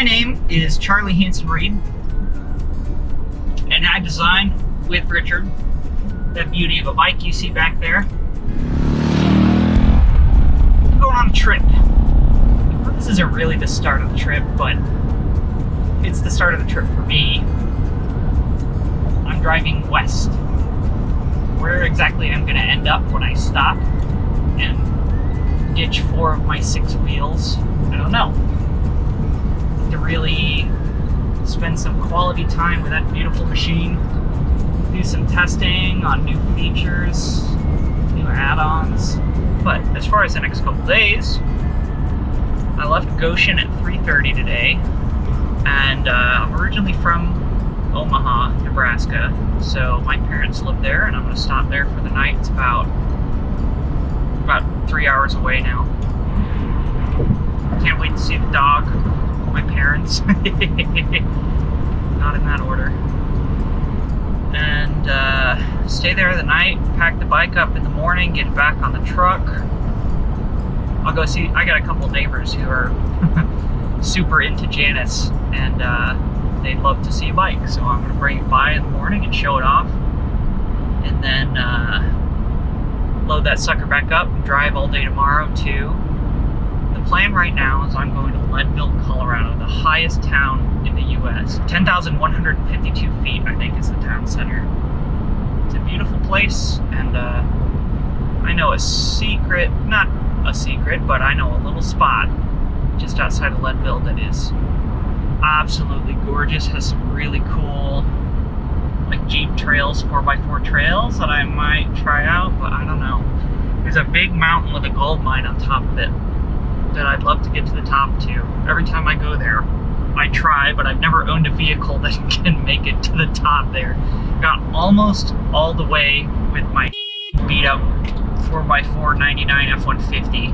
My name is Charlie Hanson-Reed, and I designed with Richard that beauty of a bike you see back there. I'm going on a trip. Well, this isn't really the start of the trip, but it's the start of the trip for me. I'm driving west. Where exactly I'm going to end up when I stop and ditch 4 of my 6 wheels, I don't know. To really spend some quality time with that beautiful machine, do some testing on new features, new add-ons. But as far as the next couple days, I left Goshen at 3:30 today, and I'm originally from Omaha, Nebraska, so my parents live there, and I'm going to stop there for the night. It's about 3 hours away now. Can't wait to see the dog, my parents, not in that order, and stay there the night, pack the bike up in the morning, get back on the truck. I'll go see, I got a couple neighbors who are super into Janus, and they'd love to see a bike, so I'm going to bring it by in the morning and show it off, and then load that sucker back up and drive all day tomorrow too. The plan right now is I'm going to Leadville, Colorado, the highest town in the U.S. 10,152 feet, I think, is the town center. It's a beautiful place, and I know a secret, not a secret, but I know a little spot just outside of Leadville that is absolutely gorgeous, has some really cool like Jeep trails, 4x4 trails that I might try out, but I don't know. There's a big mountain with a gold mine on top of it that I'd love to get to the top to. Every time I go there, I try, but I've never owned a vehicle that can make it to the top there. Got almost all the way with my beat up 4x4 99 F-150.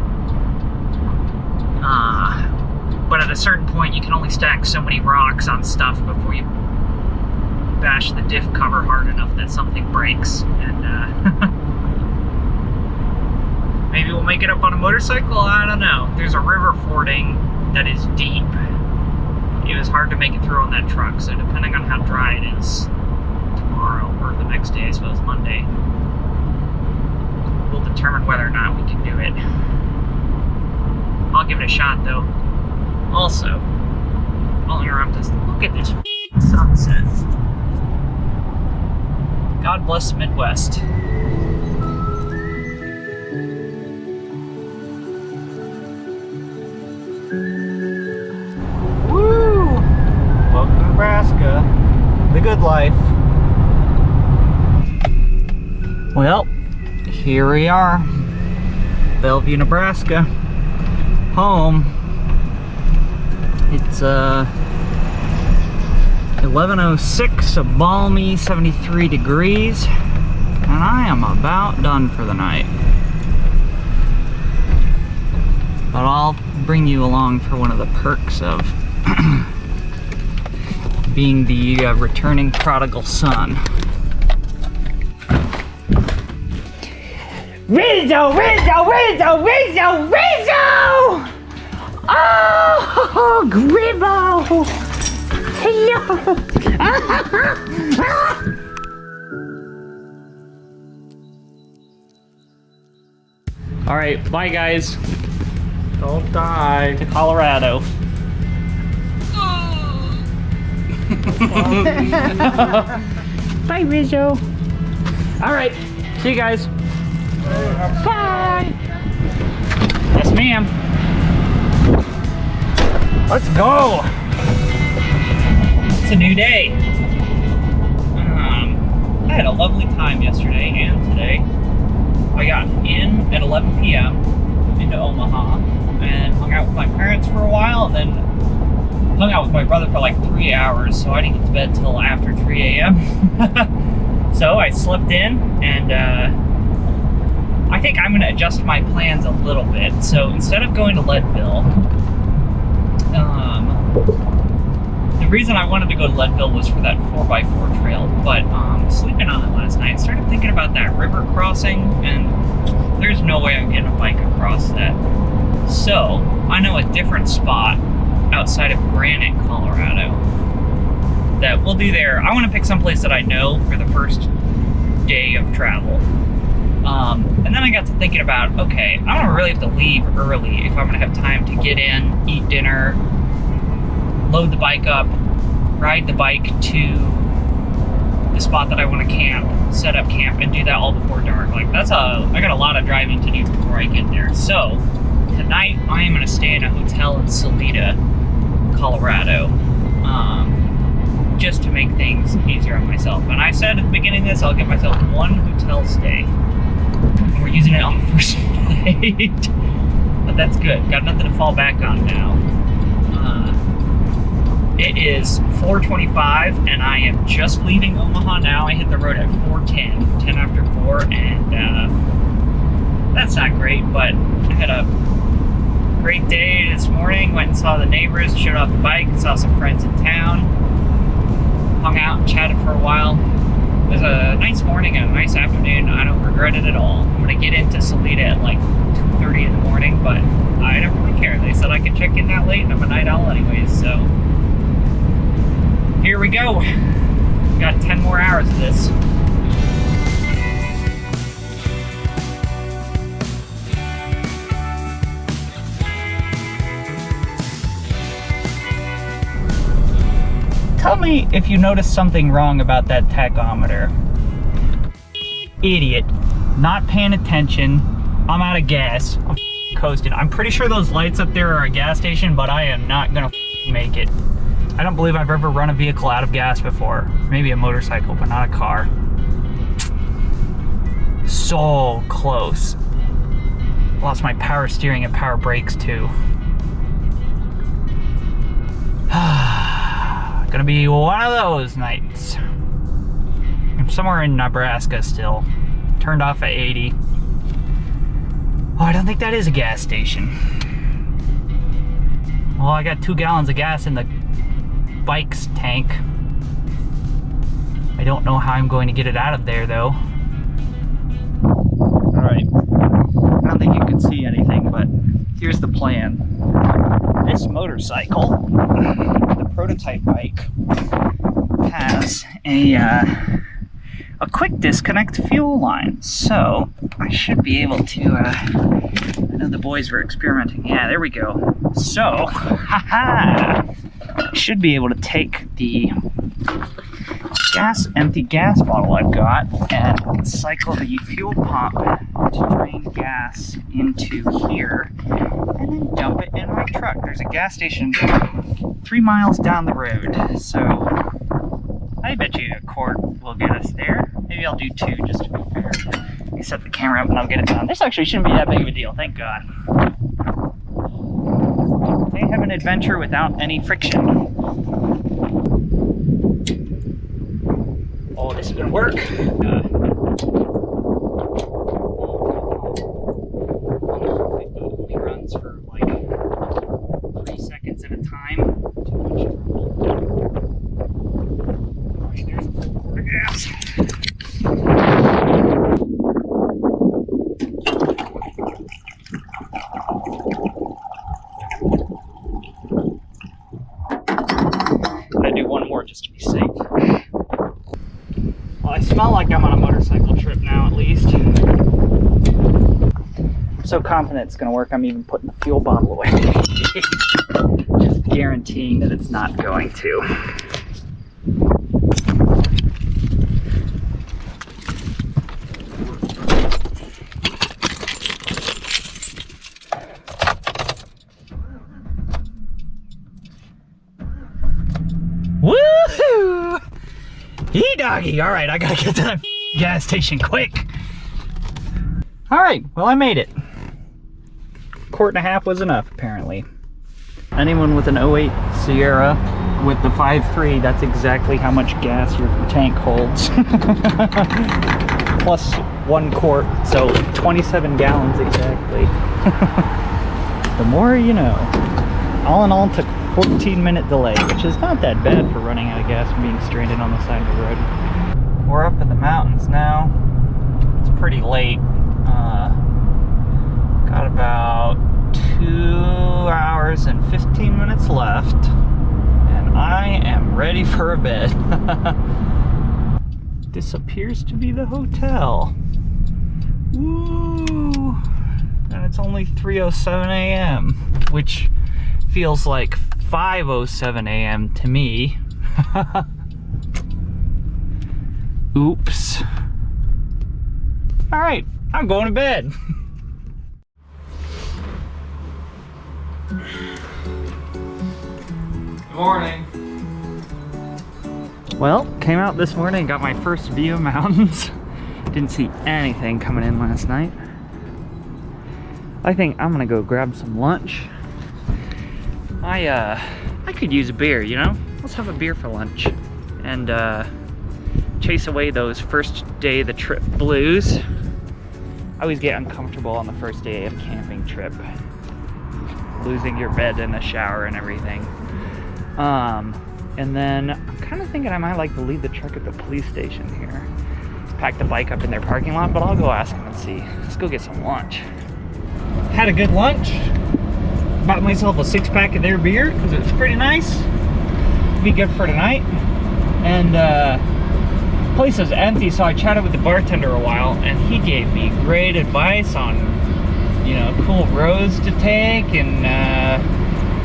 But at a certain point, you can only stack so many rocks on stuff before you bash the diff cover hard enough that something breaks. And maybe we'll make it up on a motorcycle, I don't know. There's a river fording that is deep. It was hard to make it through on that truck, so depending on how dry it is tomorrow, or the next day, I suppose Monday, we'll determine whether or not we can do it. I'll give it a shot though. Also, I'll interrupt us. Look at this sunset. God bless the Midwest. Woo! Welcome to Nebraska. The good life. Well, here we are. Bellevue, Nebraska. Home. It's 11:06, a balmy 73 degrees, and I am about done for the night. But I'll bring you along for one of the perks of being the returning prodigal son. Rizzo! Rizzo! Rizzo! Rizzo! Rizzo! Oh, Gribbo! Hello! Alright, bye guys. Don't die. To Colorado. Bye, Rizzo. Alright, see you guys. Bye! Yes, ma'am. Let's go! It's a new day. I had a lovely time yesterday and today. I got in at 11 p.m. into Omaha and hung out with my parents for a while, and then hung out with my brother for like 3 hours, so I didn't get to bed till after 3 a.m. So I slept in, and I think I'm going to adjust my plans a little bit. So instead of going to Leadville, the reason I wanted to go to Leadville was for that 4x4 trail, but sleeping on it last night, I started thinking about that river crossing, and there's no way I'm getting a bike across that. So I know a different spot outside of Granite, Colorado, that we'll do there. I want to pick someplace that I know for the first day of travel. And then I got to thinking about, okay, I don't really have to leave early if I'm going to have time to get in, eat dinner, load the bike up, ride the bike to the spot that I want to camp, set up camp, and do that all before dark. Like, I got a lot of driving to do before I get there. So tonight I am going to stay in a hotel in Salida, Colorado, just to make things easier on myself. And I said at the beginning of this, I'll give myself one hotel stay. And we're using it on the first night. But that's good. Got nothing to fall back on now. It is 4:25 and I am just leaving Omaha now. I hit the road at 4:10, 10 after 4, and that's not great, but I had a great day this morning. Went and saw the neighbors, showed off the bike, saw some friends in town, hung out and chatted for a while. It was a nice morning and a nice afternoon. I don't regret it at all. I'm gonna get into Salida at like 2:30 in the morning, but I don't really care. They said I could check in that late and I'm a night owl anyways, so here we go. Got 10 more hours of this. Tell me if you noticed something wrong about that tachometer. Idiot. Not paying attention. I'm out of gas. I'm coasting. I'm pretty sure those lights up there are a gas station, but I am not gonna make it. I don't believe I've ever run a vehicle out of gas before. Maybe a motorcycle, but not a car. So close. Lost my power steering and power brakes too. Gonna be one of those nights. I'm somewhere in Nebraska still. Turned off at 80. Oh, I don't think that is a gas station. Well, I got 2 gallons of gas in the bike's tank. I don't know how I'm going to get it out of there though. Alright. I don't think you can see anything, but here's the plan. This motorcycle, the prototype bike, has a quick disconnect fuel line. So I should be able to, I know the boys were experimenting. Yeah, there we go. So, haha! Should be able to take the empty gas bottle I've got and cycle the fuel pump to drain gas into here and then dump it in my truck. There's a gas station 3 miles down the road, so I bet you a quart will get us there. Maybe I'll do 2 just to be fair. Let me set the camera up and I'll get it done. This actually shouldn't be that big of a deal, thank God. They have an adventure without any friction. Oh, this is gonna work. Only runs for like 3 seconds at a time. Too much trouble. Alright, there's a full quart of gas. I do one more just to be safe. Well, I smell like I'm on a motorcycle trip now, at least. I'm so confident it's going to work, I'm even putting the fuel bottle away. Just guaranteeing that it's not going to. Woohoo! E-doggy! Alright, I gotta get to that gas station quick. Alright, well I made it. 1.5 quarts was enough, apparently. Anyone with an 08 Sierra with the 5.3, that's exactly how much gas your tank holds. Plus 1 quart, so 27 gallons exactly. The more you know. All in all, it took 14-minute delay, which is not that bad for running out of gas and being stranded on the side of the road. We're up in the mountains now. It's pretty late. Got about 2 hours hours and 15 minutes left, and I am ready for a bed. This appears to be the hotel. Woo! And it's only 3:07 a.m., which feels like 5:07 a.m. to me. Oops. All right, I'm going to bed. Good morning. Well, came out this morning, got my first view of mountains. Didn't see anything coming in last night. I think I'm gonna go grab some lunch. I could use a beer, you know? Let's have a beer for lunch and chase away those first day of the trip blues. I always get uncomfortable on the first day of a camping trip. Losing your bed and the shower and everything. And then I'm kind of thinking I might like to leave the truck at the police station here. Pack the bike up in their parking lot, but I'll go ask them and see. Let's go get some lunch. Had a good lunch. Bought myself a 6-pack of their beer because it was pretty nice. Be good for tonight. And the place was empty, so I chatted with the bartender a while, and he gave me great advice on, you know, cool roads to take and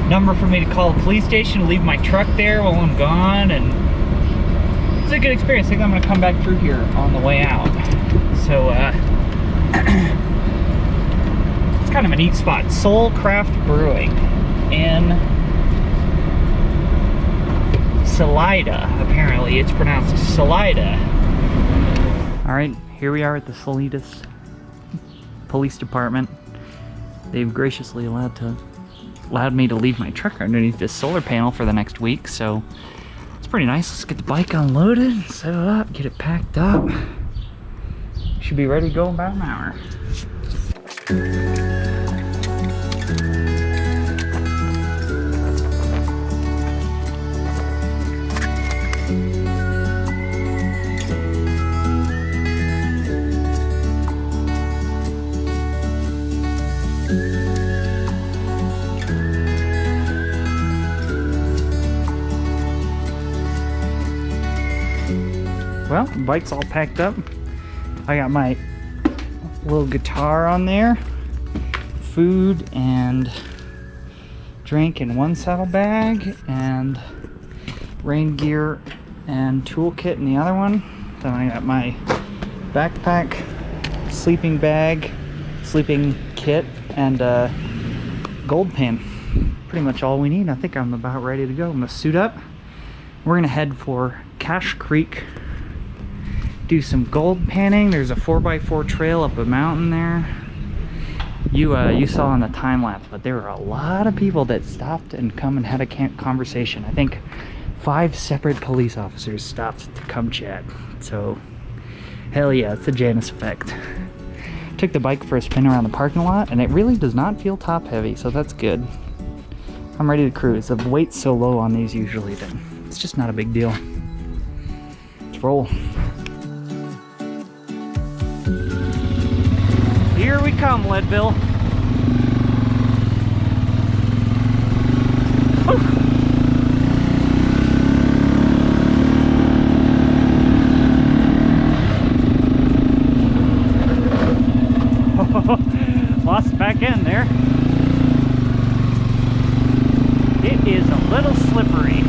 number for me to call the police station to leave my truck there while I'm gone. And it was a good experience. I think I'm gonna come back through here on the way out. So it's kind of a neat spot. Soul Craft Brewing in Salida. Apparently it's pronounced Salida. All right, here we are at the Salida Police Department. They've graciously allowed me to leave my truck underneath this solar panel for the next week, so it's pretty nice. Let's get the bike unloaded, set it up, get it packed up. Should be ready to go in about an hour. Well, the bike's all packed up. I got my little guitar on there, food and drink in one saddlebag, and rain gear and toolkit in the other one. Then I got my backpack, sleeping bag, sleeping kit, and a gold pen. Pretty much all we need. I think I'm about ready to go. I'm gonna suit up. We're gonna head for Cache Creek, do some gold panning. There's a 4x4 trail up a mountain there. You saw on the time lapse, but there were a lot of people that stopped and come and had a conversation. I think 5 separate police officers stopped to come chat. So hell yeah, it's the Janus effect. Took the bike for a spin around the parking lot, and it really does not feel top heavy, so that's good. I'm ready to cruise. The weight's so low on these usually that it's just not a big deal. Let's roll. Here we come, Leadville. Lost back in there. It is a little slippery.